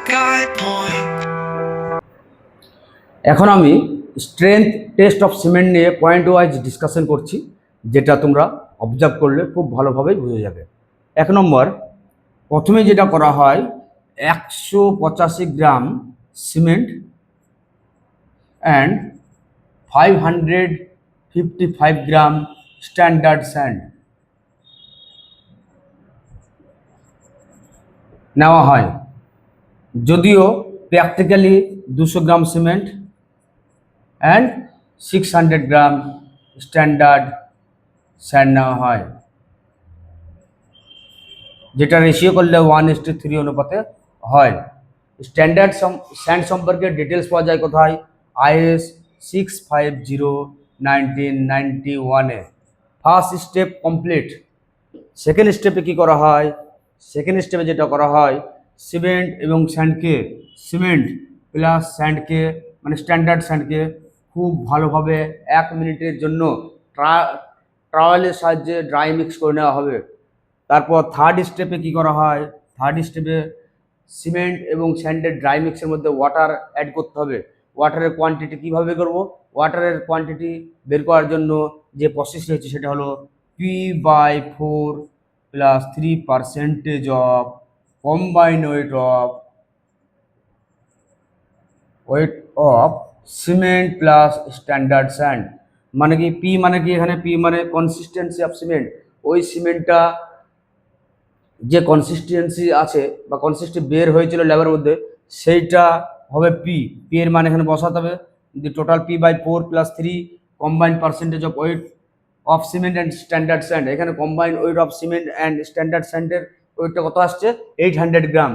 guide point. এখন আমি strength test of cement নিয়ে পয়েন্ট ওয়াইজ ডিসকাশন করছি, যেটা তোমরা অবজার্ভ করলে খুব ভালোভাবেই বুঝে যাবে। 1 নম্বর, প্রথমে যেটা করা হয় 185 gram cement and 555 gram standard sand নেওয়া হয়। যদিও practically 200 gram cement and 600 gram standard sand নেওয়া হয়, যেটা রেশিও করলে 1:3 অনুপাতে হয়। স্ট্যান্ডার্ড স্যান্ড সম্পর্কে ডিটেলস পাওয়া যায় কোথায়? IS 650/1991-এ। First step complete. সেকেন্ড স্টেপে কি করা হয়? সেকেন্ড স্টেপে যেটা করা হয়, সিমেন্ট এবং স্যান্ডকে, সিমেন্ট প্লাস স্যান্ডকে মানে স্ট্যান্ডার্ড স্যান্ডকে খুব ভালোভাবে 1 মিনিটের জন্য ট্রাওয়েলের সাহায্যে ড্রাই মিক্স করে নেওয়া হবে। তারপর থার্ড স্টেপে কি করা হয়? থার্ড স্টেপে সিমেন্ট এবং স্যান্ডের ড্রাই মিক্সের মধ্যে ওয়াটার অ্যাড করতে হবে। ওয়াটারের কোয়ান্টিটি কীভাবে করব? ওয়াটারের কোয়ান্টিটি বের করার জন্য যে প্রসেস রয়েছে সেটা হলো P/4 + 3% of combined weight of cement plus standard sand. মানে কি পি মানে কি? এখানে পি মানে কনসিস্টেন্সি অফ সিমেন্ট। ওই সিমেন্টটা যে কনসিস্টেন্সি আছে বা কনসিস্টেন্সি বের হয়েছিল ল্যাবের মধ্যে, সেইটা হবে পি। পি এর মানে এখানে বসাতে হবে যে total P/4 + 3 combined percentage of weight of cement and standard sand. এখানে combined weight of cement and standard স্যান্ডের ওয়েটটা কত আসছে? 800 গ্রাম।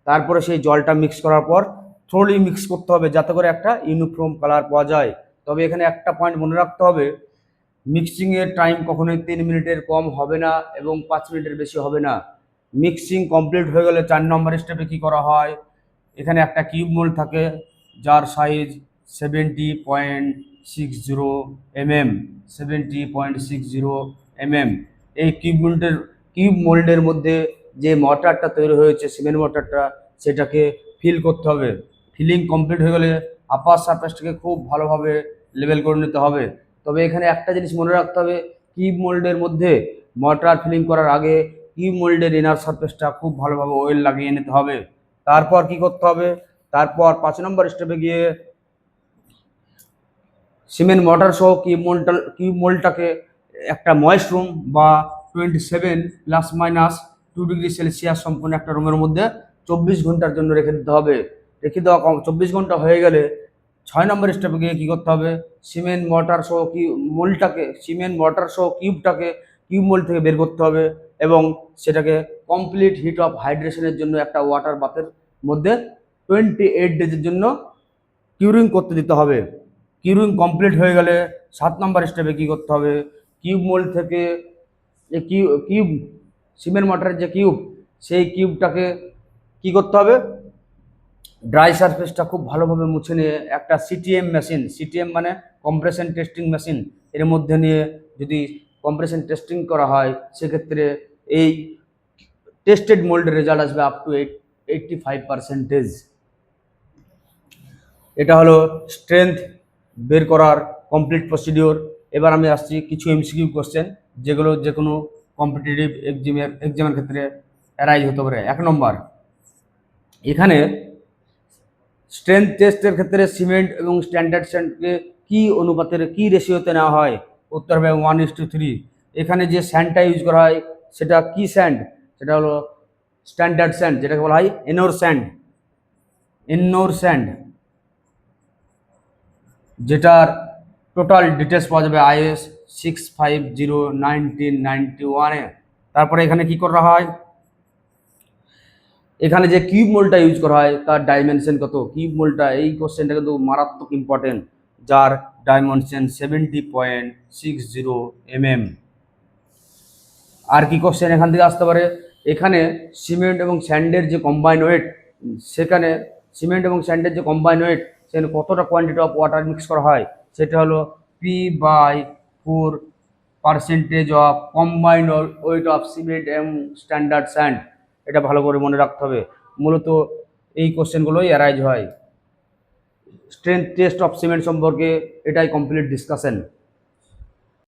তারপরে সেই জলটা মিক্স করার পর থ্রোলি মিক্স করতে হবে যাতে করে একটা ইউনিফর্ম কালার পাওয়া যায়। তবে এখানে একটা পয়েন্ট মনে রাখতে হবে, মিক্সিংয়ের টাইম কখনোই 3 মিনিটের কম হবে না এবং 5 মিনিটের বেশি হবে না। মিক্সিং কমপ্লিট হয়ে গেলে 4 নম্বর স্টেপে কী করা হয়? এখানে একটা কিউব মোল্ড থাকে যার সাইজ 70.60 mm, 70.60 mm। এই কিউব মোল্ডের মধ্যে যে মর্টারটা তৈরি হয়েছে, সিমেন্ট মর্টারটা, সেটাকে ফিল করতে হবে। ফিলিং কমপ্লিট হয়ে গেলে আপার সারফেসটাকে খুব ভালোভাবে লেভেল করে নিতে হবে। তবে এখানে একটা জিনিস মনে রাখতে হবে, কিউব মোল্ডের মধ্যে মর্টার ফিলিং করার আগে কিউব মোল্ডের ইনার সারফেসটা খুব ভালোভাবে অয়েল লাগিয়ে নিতে হবে। তারপর কি করতে হবে? তারপর 5 নম্বর স্টেপে গিয়ে সিমেন্ট মর্টার সহ কিউব মোল্ডটাকে একটা ময়েস্ট রুম বা 27 ± 2 ডিগ্রি সেলসিয়াস সম্পন্ন একটা রুমের মধ্যে 24 ঘন্টার জন্য রেখে দিতে হবে। রেখে দেওয়া 24 ঘন্টা হয়ে গেলে 6 নম্বর স্টেপে গিয়ে কী করতে হবে? সিমেন্ট মর্টার সহ কিউবটাকে কিউব মোল্ড থেকে বের করতে হবে এবং সেটাকে কমপ্লিট হিট অফ হাইড্রেশনের জন্য একটা ওয়াটার বাথের মধ্যে 28 ডেজের জন্য কিউরিং করতে দিতে হবে। কিউরিং কমপ্লিট হয়ে গেলে 7 নম্বর স্টেপে কী করতে হবে? কিউব মোল্ড থেকে কিউব সিমেন্ট মর্টারের যে কিউব, সেই কিউবটাকে কী করতে হবে? ড্রাই সারফেসটা খুব ভালোভাবে মুছে নিয়ে একটা সিটিএম মেশিন, সিটিএম মানে কম্প্রেশন টেস্টিং মেশিন, এর মধ্যে নিয়ে যদি কম্প্রেশন টেস্টিং করা হয় সেক্ষেত্রে এই টেস্টেড মোল্ডের রেজাল্ট আসবে আপ টু 85%। এটা হলো স্ট্রেংথ বের করার কমপ্লিট প্রসিডিওর। এবার আমি আসছি কিছু এমসিকিউ কোশ্চেন যেগুলো যে কোনো কম্পিটিটিভ এক্সামের ক্ষেত্রে অ্যারাইজ হতে পারে। 1 নম্বর, এখানে স্ট্রেংথ টেস্টের ক্ষেত্রে সিমেন্ট এবং স্ট্যান্ডার্ড স্যান্ডকে কী অনুপাতের কী রেশিওতে নেওয়া হয়? উত্তর হবে 1:3। এখানে যে স্যান্ডটা ইউজ করা হয় সেটা কি স্যান্ড? সেটা হলো স্ট্যান্ডার্ড স্যান্ড, যেটাকে বলা হয় এনোর স্যান্ড, যেটার টোটাল ডিটেলস পাওয়া যাবে IS 650/1991-এ। তারপরে এখানে কি করা হয়? এখানে যে কিউব মোল্ডটা ইউজ করা হয় তার ডাইমেনশন কত? কিউব মোল্ডটা, এই কোশ্চেনটা কিন্তু মারাত্মক ইম্পর্টেন্ট, যার ডাইমেনশন 70.60 mm। আর কি কোশ্চেন এখান থেকে আসতে পারে? এখানে সিমেন্ট এবং স্যান্ডের যে কম্বাইন্ড ওয়েট, সেখানে কতটা কোয়ান্টিটি অফ ওয়াটার মিক্স করা হয়? সেটা হলো P/4% of combined weight of cement এবং স্ট্যান্ডার্ড স্যান্ড। এটা ভালো করে মনে রাখতে হবে। মূলত এই কোশ্চেনগুলোই অ্যারাইজ হয়। স্ট্রেংথ টেস্ট অফ সিমেন্ট সম্পর্কে এটাই কমপ্লিট ডিসকাশন।